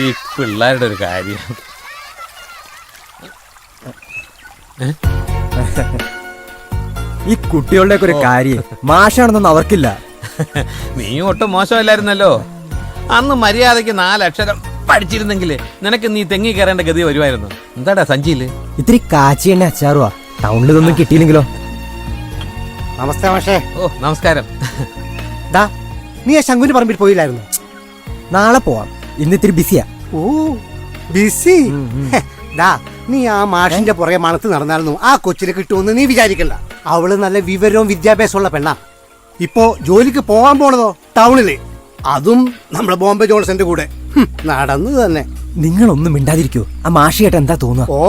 ഈ പിള്ളേരുടെ ഒരു കാര്യം. ഈ കുട്ടികളുടെ ഒരു കാര്യം മാഷാണെന്നൊന്നും അവർക്കില്ല. നീ ഒട്ടും മോശമല്ലായിരുന്നല്ലോ. അന്ന് മര്യാദയ്ക്ക് 4 അക്ഷരം പഠിച്ചിരുന്നെങ്കിൽ നിനക്ക് നീ തെങ്ങി കയറേണ്ട ഗതി വരുമായിരുന്നു. എന്താടാ സഞ്ചിയില് ഇത്തിരി കാച്ചി എണ്ണ അച്ചാറുവാ. ടൗണിൽ ഇതൊന്നും കിട്ടിയില്ലെങ്കിലോ? നമസ്തേ മാഷേ. ഓ നമസ്കാരം. ദാ നീ ആ ശങ്കുവിന്റെ പറമ്പിൽ പോയില്ലായിരുന്നു? നാളെ പോവാം, ഇന്ന് ഇത്തിരി ബിസിയാ. ഓ ബിസി. ദാ നീ ആ മാഷിന്റെ പുറകെ മണത്ത് നടന്നായിരുന്നു ആ കൊച്ചിനെ കിട്ടുമെന്ന് നീ വിചാരിക്കണ്ട. അവള് നല്ല വിവരവും വിദ്യാഭ്യാസമുള്ള പെണ്ണാ. ഇപ്പോ ജോലിക്ക് പോകാൻ പോണതോ ടൗണില്, അതും നമ്മുടെ ബോംബെ ജോൺസന്റെ കൂടെ. നടന്നു തന്നെ. നിങ്ങളൊന്നും മിണ്ടാതിരിക്കോ? ആ മാഷിയായിട്ട് എന്താ തോന്നുക? ഓ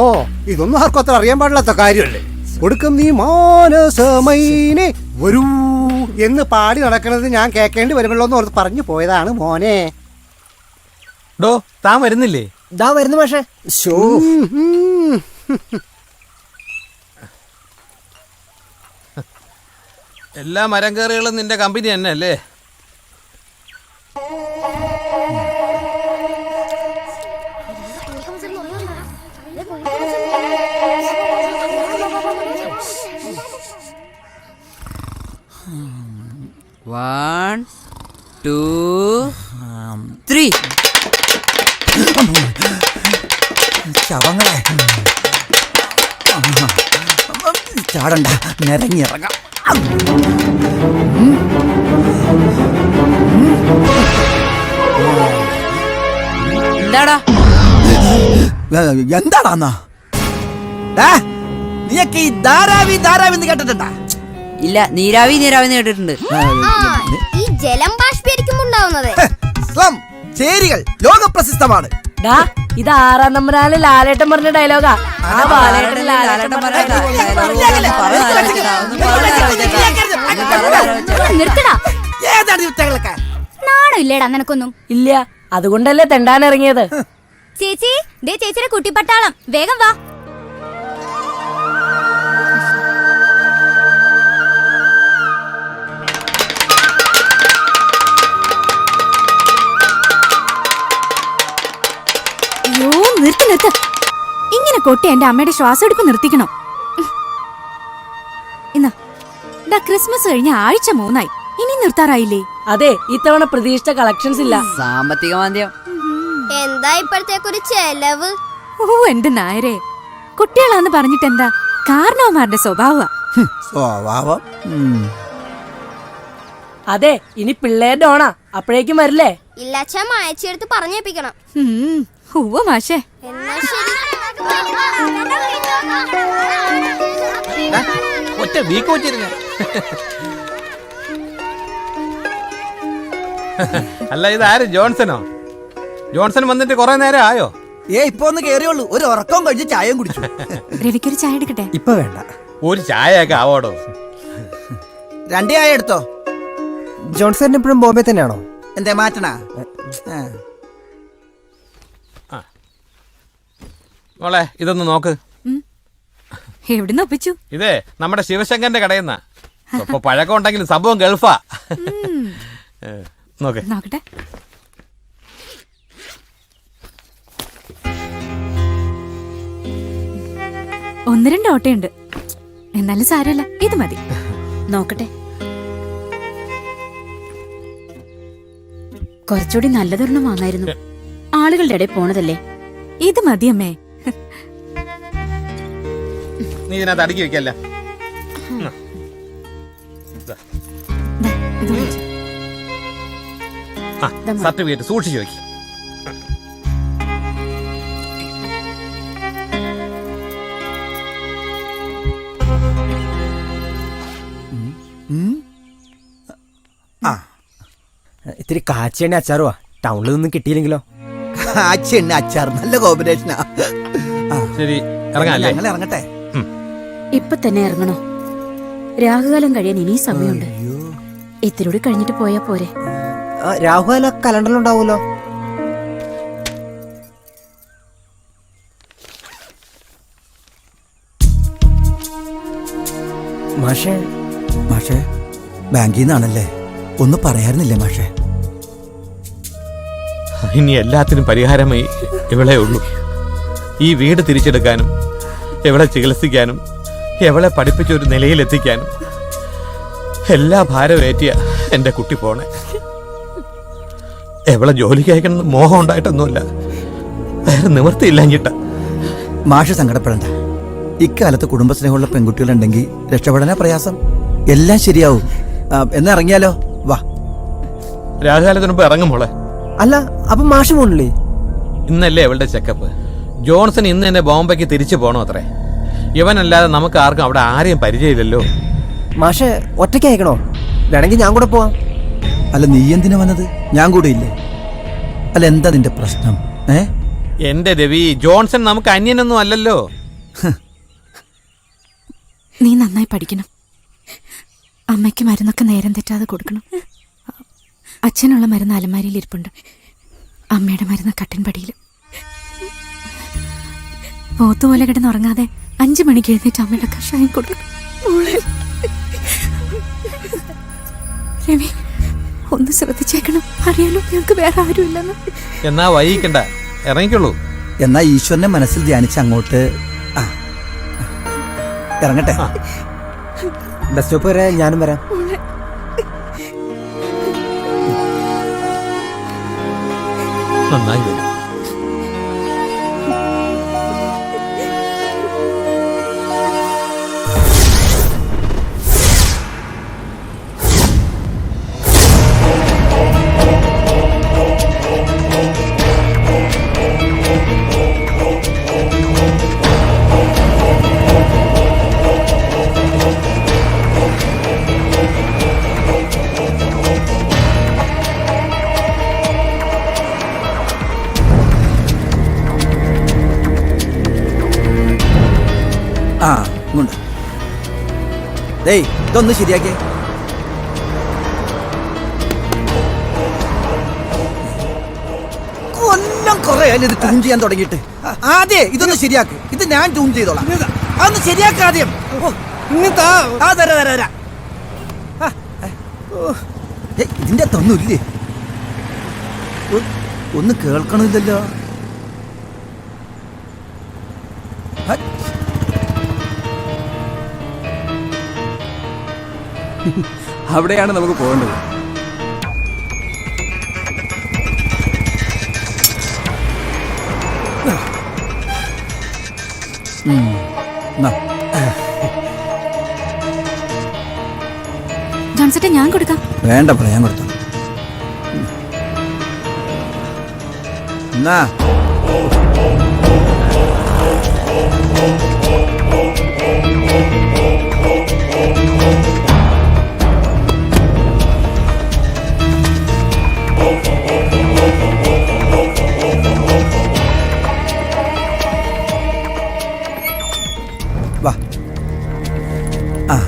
ഇതൊന്നും ആർക്കും അത്ര അറിയാൻ പാടില്ലാത്ത കാര്യമല്ലേ. ഒടുക്കം നീ മാനസമൈനെ വരൂ എന്ന് പാടി നടക്കുന്നത് ഞാൻ കേൾക്കേണ്ടി വരുമല്ലോ എന്ന് ഓർത്ത് പറഞ്ഞു പോയതാണ് മോനെ. ഡോ താൻ വരുന്നില്ലേ? ഇതാ വരുന്നു മാഷേ. എല്ലാ മരം കയറികളും നിന്റെ കമ്പനി തന്നെ അല്ലേ? One, 2, 3. ശവങ്ങളെ ചാടണ്ട, നിരങ്ങിയിറങ്ങാം. എന്താടാ എന്താടാന്നാ നീയൊക്കെ ഈ ധാരാവി ധാരാവി കേട്ടിട്ടുണ്ടാ? ഇല്ല, നീരാവി നീരാവി കേട്ടിട്ടുണ്ട്. ഈ ജലം ബാഷ്പീകരിക്കുമ്പോണ്ടാവുന്നത് ചേരികൾ ലോകപ്രസിദ്ധമാണ്. ഇത് 6-ാം നമ്പറാണ് ലാലേട്ടൻ പറഞ്ഞ ഡയലോഗാ. നാണോ ഇല്ലേടാ നിനക്കൊന്നും? ഇല്ല, അതുകൊണ്ടല്ലേ തെണ്ടാൻ ഇറങ്ങിയത്. ചേച്ചി ദേ ചേച്ചിയുടെ കുട്ടിപ്പട്ടാളം, വേഗം വാ. അയ്യോ നിർത്ത് നിർത്ത്. ഇങ്ങനെ കൊട്ടി എന്റെ അമ്മയുടെ ശ്വാസമെടുപ്പ് നിർത്തിക്കണം. ഇന്നാ ക്രിസ്മസ് കഴിഞ്ഞ ആഴ്ച 3 ഇനി നിർത്താറായില്ലേ? അതെ, ഇത്തവണ പ്രതീക്ഷിച്ച കളക്ഷൻസ് ഇല്ല. സാമ്പത്തിക മാന്ദ്യം. എന്താ ഇപ്പോഴത്തേക്കൊരു ചെലവ്? ഓ എന്റെ നായരെ, കുട്ടികളാന്ന് പറഞ്ഞിട്ട് എന്താ, കാരണവന്മാരുടെ സ്വഭാവം. അതെ, ഇനി പിള്ളേരുടെ ഓണാ, അപ്പോഴേക്കും വരില്ലേ? ഇല്ലാച്ചാ മായച്ചെടുത്ത് പറഞ്ഞേപ്പിക്കണം. ഉവ്വ മാഷേ. എന്നാ ശരി. ഒറ്റ വീക്ക് വെച്ചിരുന്നു. അല്ല ഇതാര്? ജോൺസനോ? ജോൺസൺ വന്നിട്ട് കുറെ നേരം ആയോ? ഇപ്പൊ ഒന്ന് കേറിയുള്ളൂ. ഒരു ഉറക്കം കഴിഞ്ഞ് ചായയും കുടിച്ചു. രവിക്കൊരു ചായ എടുക്കട്ടെ? ഇപ്പൊ വേണ്ട. ഒരു ചായയൊക്കെ ആവോടോ. 2 ചായ എടുത്തോ. ജോൺസൺ എപ്പോഴും ബോംബെ തന്നെയാണോ? എന്തേ മാറ്റണ? മോളെ ഇതൊന്ന് നോക്ക്. എവിടുന്ന് ഒപ്പിച്ചു? ഇതേ നമ്മുടെ ശിവശങ്കരന്റെ കടയിൽ നിന്നാ. ഇപ്പൊ പഴക്കം ഉണ്ടെങ്കിലും സംഭവം ഗൾഫാ. നോക്ക്. നോക്കട്ടെ. ഒന്ന് 2 ഓട്ടയുണ്ട്, എന്നാലും സാരല്ല, ഇത് മതി. നോക്കട്ടെ, കുറച്ചുകൂടി നല്ലതൊരെണ്ണം വാങ്ങായിരുന്നു. ആളുകളുടെ ഇടയിൽ പോണതല്ലേ. ഇത് മതിയമ്മേ. നീ ഇതിനകത്ത് അടുക്കി വെക്കല്ല. സർട്ടിഫിക്കറ്റ് സൂക്ഷിച്ചു വെക്കി. ഇത്തിരി കാച്ചി എണ്ണ അച്ചാറുവാ. ടൗണിൽ നിന്നും കിട്ടിയില്ലെങ്കിലോ? അച്ഛൻ അച്ചാർ നല്ല കോമ്പിനേഷനാ. ശരി, ഇറങ്ങാല്ലേ? ഞങ്ങൾ ഇറങ്ങട്ടെ. ഇപ്പൊ തന്നെ ഇറങ്ങണോ? രാഹുകാലം കഴിയാൻ ഇനി സമയമുണ്ട്. ഇത്തിരി കഴിഞ്ഞിട്ട് പോയാ പോരെ? രാഹുല കലണ്ടറിലുണ്ടാവൂലോ. മാഷേ, മാഷേ ബാങ്കിൽ നിന്നാണല്ലേ? ഒന്ന് പറയാറുന്നില്ലേ മാഷേ? ഇനി എല്ലാത്തിനും പരിഹാരമായി ഇവളെ ഉള്ളൂ. ഈ വീട് തിരിച്ചെടുക്കാനും ഇവളെ ചികിത്സിക്കാനും ഇവളെ പഠിപ്പിച്ച ഒരു നിലയിലെത്തിക്കാനും എല്ലാ ഭാരം ഏറ്റിയ എൻ്റെ കുട്ടി പോണേ. എവളെ ജോലിക്ക് അയക്കണമെന്ന് മോഹം ഉണ്ടായിട്ടൊന്നുമില്ല, വേറെ നിവൃത്തിയില്ലാഞ്ഞിട്ട. മാഷ് സങ്കടപ്പെടണ്ട. ഇക്കാലത്ത് കുടുംബസ്നേഹമുള്ള പെൺകുട്ടികളുണ്ടെങ്കിൽ രക്ഷപ്പെടാനാ പ്രയാസം. എല്ലാം ശരിയാവും. എന്നാ ഇറങ്ങിയാലോ? വാ. രാഹുകാലത്തിന് മുമ്പ് ഇറങ്ങും മോളെ. അല്ല അപ്പൊ മാഷ് പോണില്ലേ? ഇന്നല്ലേ അവളുടെ ചെക്കപ്പ്. ജോൺസൺ ഇന്ന് തന്നെ ബോംബെക്ക് തിരിച്ചു പോകണോ അത്രേ. ഇവനല്ലാതെ നമുക്ക് ആർക്കും അവിടെ ആരെയും പരിചയമില്ലല്ലോ. മാഷ് ഒറ്റയ്ക്ക് അയക്കണോ? വേണമെങ്കിൽ ഞാൻ കൂടെ പോവാം. അല്ല നീ എന്തിനാ വന്നത്? ഞാൻ കൂടെ ഇല്ലേ? അല്ല എന്താ നിന്റെ പ്രശ്നം? എന്റെ രവി, ജോൺസൺ നമുക്ക് അന്യനൊന്നും അല്ലല്ലോ. നീ നന്നായി പഠിക്കണം. അമ്മയ്ക്ക് മരുന്നൊക്കെ നേരം തെറ്റാതെ കൊടുക്കണം. അച്ഛനുള്ള മരുന്ന് അലമാരിയിൽ ഇരിപ്പുണ്ട്, അമ്മയുടെ മരുന്ന് കട്ടിൻപടിയിൽ. പോത്തുപോലെ കിടന്നുറങ്ങാതെ 5 മണിക്ക് എഴുന്നേറ്റ് അമ്മയുടെ കഷായം കൊടുക്കണം. രവി, ഒന്ന് ശ്രദ്ധിച്ചേക്കണം. അറിയാലോ ഞങ്ങൾക്ക് വേറെ ആരുമില്ലെന്ന്. എന്നാ വൈകിക്കണ്ട, ഇറങ്ങിക്കുള്ളൂ. എന്നാ ഈശ്വരനെ മനസ്സിൽ ധ്യാനിച്ച് അങ്ങോട്ട് ഇറങ്ങട്ടെ. ബസ് സ്റ്റോപ്പ് വരെ ഞാനും വരാം. നന്നായി വരും. ഇങ്ങോട്ട്. ഡേയ് ഇതൊന്ന് ശരിയാക്കിയേ. കൊല്ലം കുറെ ഇത് ട്യൂൺ ചെയ്യാൻ തുടങ്ങിയിട്ട്. ആദ്യേ ഇതൊന്ന് ശരിയാക്ക്. ഇത് ഞാൻ ട്യൂൺ ചെയ്തോളാം. അതൊന്ന് ശരിയാക്ക ആദ്യം. ഇതിന്റെ അതൊന്നുമില്ലേ? ഒന്ന് കേൾക്കണില്ലല്ലോ. അവിടെയാണ് നമുക്ക് പോകേണ്ടത്. ജോൺസേട്ടാ, ഞാൻ കൊടുക്കാം. വേണ്ട പോലെ ഞാൻ കൊടുത്തു. എന്നാ വാ.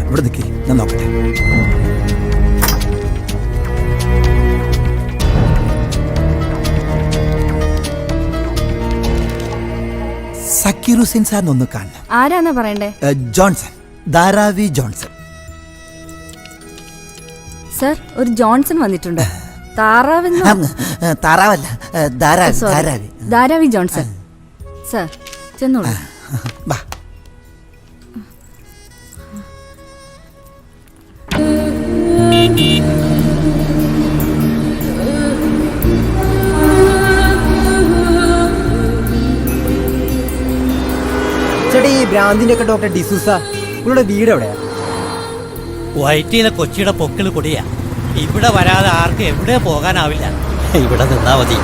ഇവിടെ നിൽക്കി, ഞാൻ നോക്കട്ടെ. സക്കീർ ഹുസൈൻ സാറിന് ഒന്ന് കാണണം. ആരാന്നാ പറയണ്ടേ? Johnson, Dharavi Johnson. സർ, ഒരു ജോൺസൺ വന്നിട്ടുണ്ട്. താറാവെന്ന് താറാവല്ല, ധാരാവി. ധാരാവി ജോൺസൺ. സർ ചെന്നോളൂ. വാ. ചേട്ടാ, ഈ ഭ്രാന്തിന്റെ ഒക്കെ ഡോക്ടർ ഡിസൂസ, നിങ്ങളുടെ വീട് എവിടെയാ? വയറ്റിയിലെ കൊച്ചിയുടെ പൊക്കിൾ കൊടിയാ. ഇവിടെ വരാതെ ആർക്കും എവിടെ പോകാനാവില്ല. ഇവിടെ നിന്നാ മതി.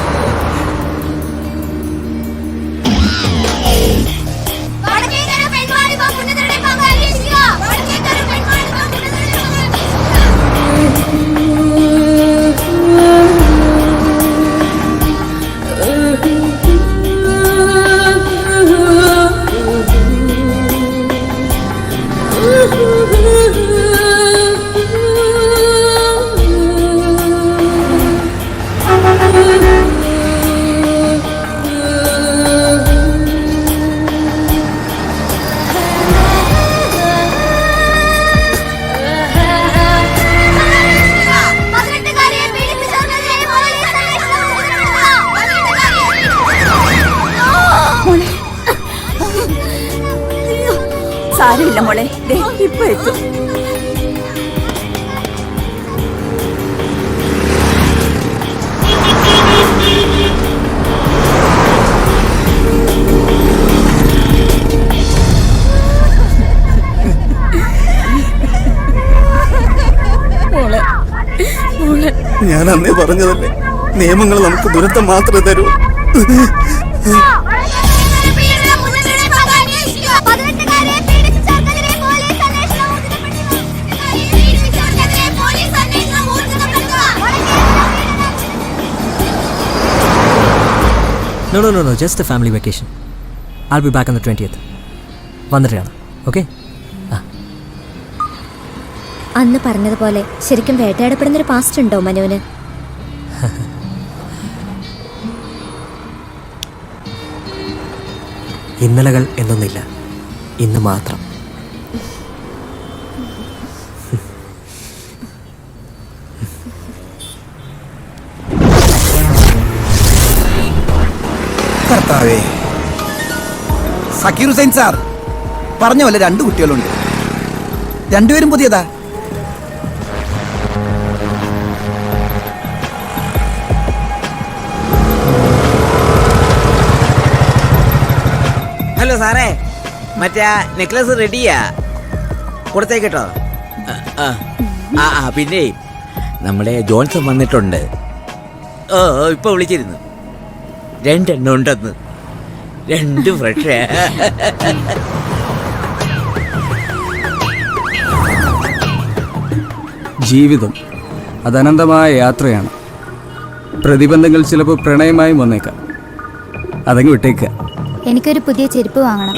സാരമില്ല മോളെ, ദേ ഇപ്പൊ എത്തും. ഞാൻ അന്നേ പറഞ്ഞതല്ലേ, നിയമങ്ങൾ നമുക്ക് ദുരന്തം മാത്രമേ തരൂ. No, just a family vacation. I'll be back on the 20th. വന്നിട്ടാണ്, ഓക്കെ? അന്ന് പറഞ്ഞതുപോലെ ശരിക്കും വേട്ടയാടപ്പെടുന്നൊരു പാസ്റ്റ് ഉണ്ടോ മനുവിന്? ഇന്നലകൾ എന്നൊന്നില്ല, ഇന്ന് മാത്രം. കർത്താവേ, സക്കീർ ഹുസൈൻ സാർ പറഞ്ഞ പോലെ 2 കുട്ടികളുണ്ട്. 2 പേരും പുതിയതാ. ഹലോ സാറേ, മറ്റേ നെക്ലസ് റെഡിയാ, കൊടുത്തേക്കട്ടോ. പിന്നെ നമ്മുടെ ജോൺസൺ വന്നിട്ടുണ്ട്. ഇപ്പൊ വിളിച്ചിരുന്നു, 2 എണ്ണം ഉണ്ടെന്ന്. 2 ഫ്രഷ്. ജീവിതം അത് അനന്തമായ യാത്രയാണ്. പ്രതിബന്ധങ്ങൾ ചിലപ്പോൾ പ്രണയമായി വന്നേക്കാം. അതങ്ങ് വിട്ടേക്കുക. എനിക്കൊരു പുതിയ ചെരുപ്പ് വാങ്ങണം.